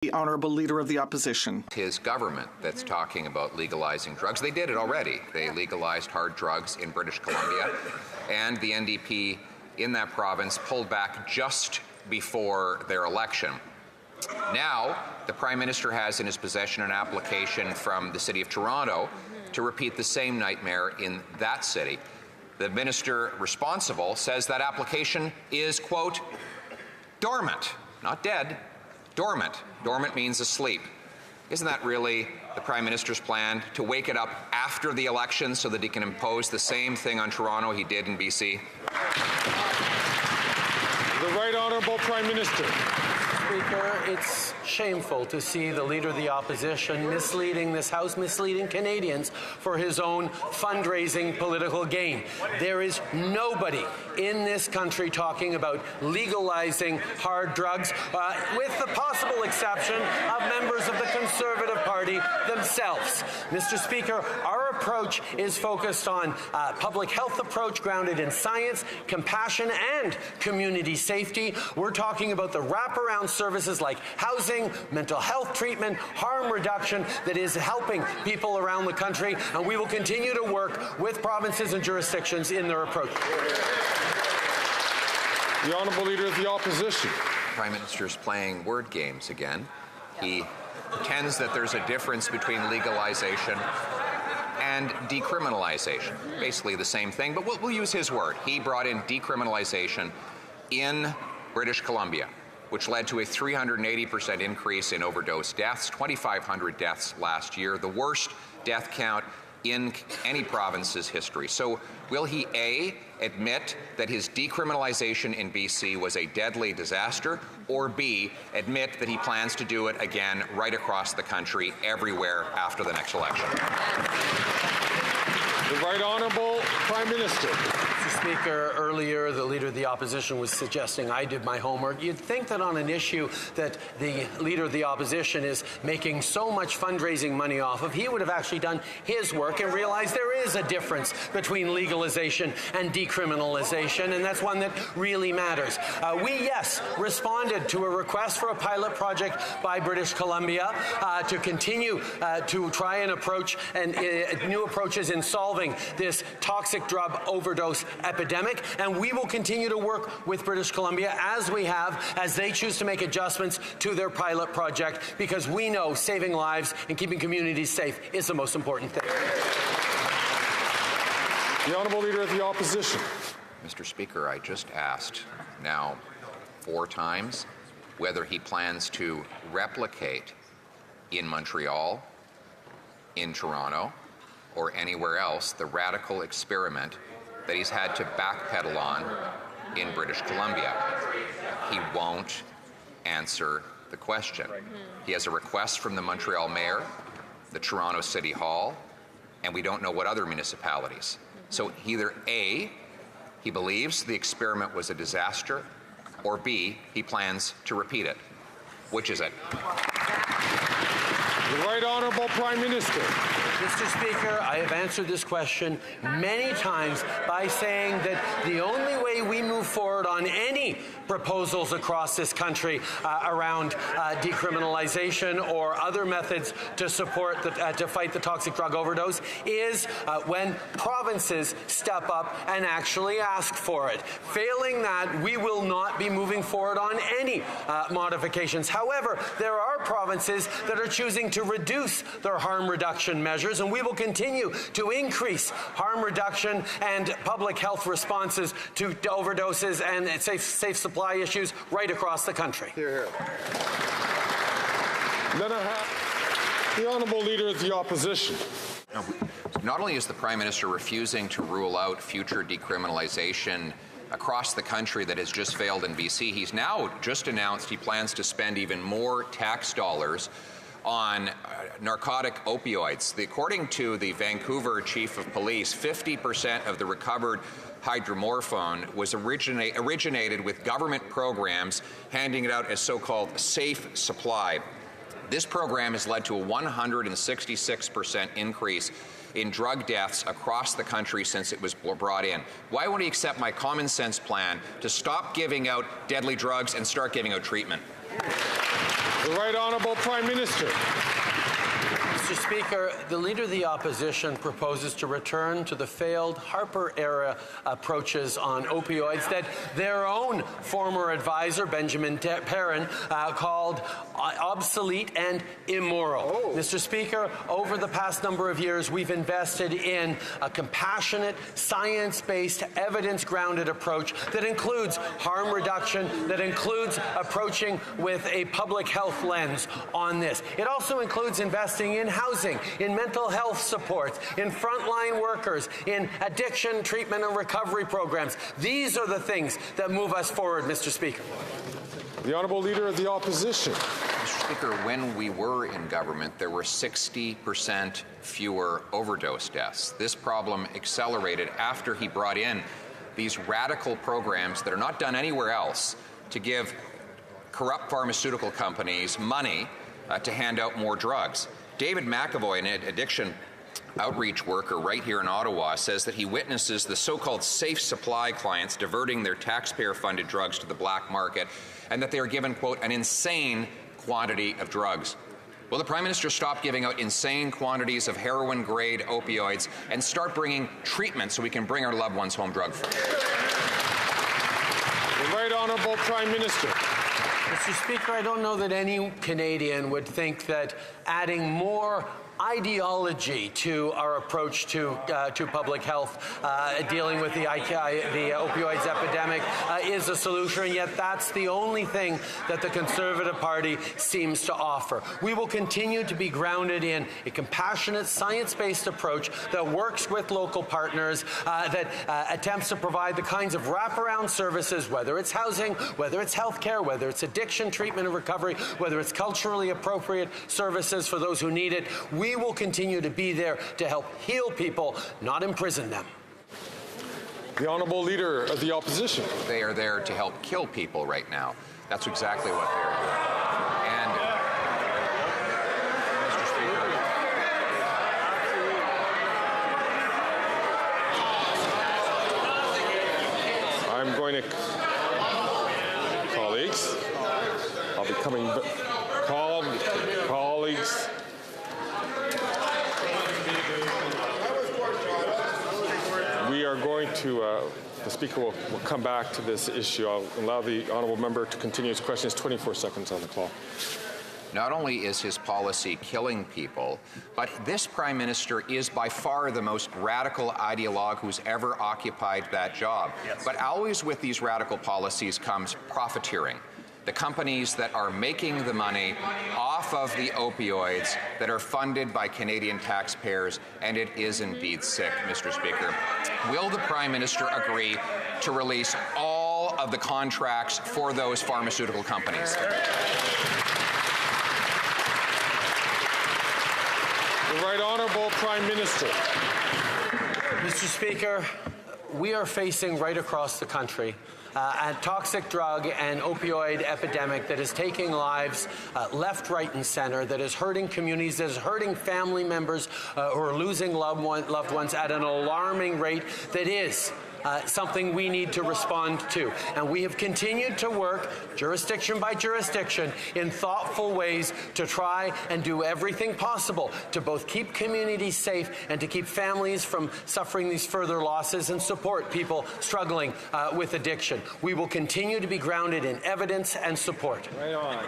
The Honourable Leader of the Opposition. His government that's talking about legalizing drugs. They did it already. They legalized hard drugs in British Columbia, and the NDP in that province pulled back just before their election. Now, the Prime Minister has in his possession an application from the City of Toronto to repeat the same nightmare in that city. The minister responsible says that application is, quote, dormant, not dead. Dormant. Dormant means asleep. Isn't that really the Prime Minister's plan, to wake it up after the election so that he can impose the same thing on Toronto he did in BC? The Right Honourable Prime Minister. Speaker, it's shameful to see the Leader of the Opposition misleading this House, misleading Canadians for his own fundraising political gain. There is nobody in this country talking about legalizing hard drugs, with the possible exception of members of the Conservative Party themselves. Mr. Speaker, our approach is focused on a public health approach grounded in science, compassion, and community safety. We're talking about the wraparound services like housing, mental health treatment, harm reduction that is helping people around the country, and we will continue to work with provinces and jurisdictions in their approach. The Honourable Leader of the Opposition. The Prime Minister is playing word games again. He pretends that there's a difference between legalization and decriminalization. Basically the same thing, but we'll use his word. He brought in decriminalization in British Columbia, which led to a 380% increase in overdose deaths, 2,500 deaths last year, the worst death count in any province's history. So will he, A, admit that his decriminalization in BC was a deadly disaster, or B, admit that he plans to do it again right across the country, everywhere after the next election? The Right Honourable Prime Minister. Mr. Speaker, earlier the Leader of the Opposition was suggesting I did my homework. You'd think that on an issue that the Leader of the Opposition is making so much fundraising money off of, he would have actually done his work and realized there is a difference between legalization and decriminalization, and that's one that really matters. We, yes, responded to a request for a pilot project by British Columbia to continue to try and approach new approaches in solving this toxic drug overdose epidemic, and we will continue to work with British Columbia as we have, as they choose to make adjustments to their pilot project, because we know saving lives and keeping communities safe is the most important thing. The Honourable Leader of the Opposition. Mr. Speaker, I just asked now 4 times whether he plans to replicate in Montreal, in Toronto, or anywhere else the radical experiment that he's had to backpedal on in British Columbia. He won't answer the question. He has a request from the Montreal Mayor, the Toronto City Hall, and we don't know what other municipalities. So either A, he believes the experiment was a disaster, or B, he plans to repeat it. Which is it? The Right Honourable Prime Minister. Mr. Speaker, I have answered this question many times by saying that the only way we move forward on any proposals across this country around decriminalization or other methods to support to fight the toxic drug overdose is when provinces step up and actually ask for it. Failing that, we will not be moving forward on any modifications. However, there are provinces that are choosing to reduce their harm reduction measures, and we will continue to increase harm reduction and public health responses to overdoses and safe supply issues right across the country. Then I have the Honourable Leader of the Opposition. Now, not only is the Prime Minister refusing to rule out future decriminalization across the country that has just failed in BC, he's now just announced he plans to spend even more tax dollars on narcotic opioids. According to the Vancouver Chief of Police, 50% of the recovered hydromorphone was originated with government programs handing it out as so-called safe supply. This program has led to a 166% increase in drug deaths across the country since it was brought in. Why won't he accept my common sense plan to stop giving out deadly drugs and start giving out treatment? The Right Honourable Prime Minister. Mr. Speaker, the Leader of the Opposition proposes to return to the failed Harper-era approaches on opioids that their own former advisor, Benjamin Perrin, called obsolete and immoral. Mr. Speaker, over the past number of years, we've invested in a compassionate, science-based, evidence-grounded approach that includes harm reduction, that includes approaching with a public health lens on this. It also includes investing in housing, in mental health supports, in frontline workers, in addiction treatment and recovery programs. These are the things that move us forward, Mr. Speaker. The Honourable Leader of the Opposition. Mr. Speaker, when we were in government, there were 60% fewer overdose deaths. This problem accelerated after he brought in these radical programs that are not done anywhere else to give corrupt pharmaceutical companies money to hand out more drugs. David McAvoy, an addiction outreach worker right here in Ottawa, says that he witnesses the so-called safe supply clients diverting their taxpayer-funded drugs to the black market, and that they are given, quote, an insane quantity of drugs. Will the Prime Minister stop giving out insane quantities of heroin-grade opioids and start bringing treatment so we can bring our loved ones home drug-free? The Right Honourable Prime Minister. Mr. Speaker, I don't know that any Canadian would think that adding more ideology to our approach to public health, dealing with the opioids epidemic, is a solution, and yet that's the only thing that the Conservative Party seems to offer. We will continue to be grounded in a compassionate, science-based approach that works with local partners, that attempts to provide the kinds of wraparound services, whether it's housing, whether it's health care, whether it's addiction treatment and recovery, whether it's culturally appropriate services for those who need it. We will continue to be there to help heal people, not imprison them. The Honourable Leader of the Opposition. They are there to help kill people right now. That's exactly what they're doing. And, Mr. Speaker, I'm going to... Colleagues, I'll be coming... Colleagues... We are going to, the Speaker will come back to this issue. I'll allow the Honourable Member to continue his questions. 24 seconds on the clock. not only is his policy killing people, but this Prime Minister is by far the most radical ideologue who's ever occupied that job. Yes. But always with these radical policies comes profiteering. The companies that are making the money off of the opioids that are funded by Canadian taxpayers, and it is indeed sick, Mr. Speaker. Will the Prime Minister agree to release all of the contracts for those pharmaceutical companies? The Right Honourable Prime Minister. Mr. Speaker, we are facing right across the country a toxic drug and opioid epidemic that is taking lives left, right, and center, that is hurting communities, that is hurting family members who are losing loved ones at an alarming rate, that is something we need to respond to. And we have continued to work, jurisdiction by jurisdiction, in thoughtful ways to try and do everything possible to both keep communities safe and to keep families from suffering these further losses and support people struggling with addiction. We will continue to be grounded in evidence and support. Right on.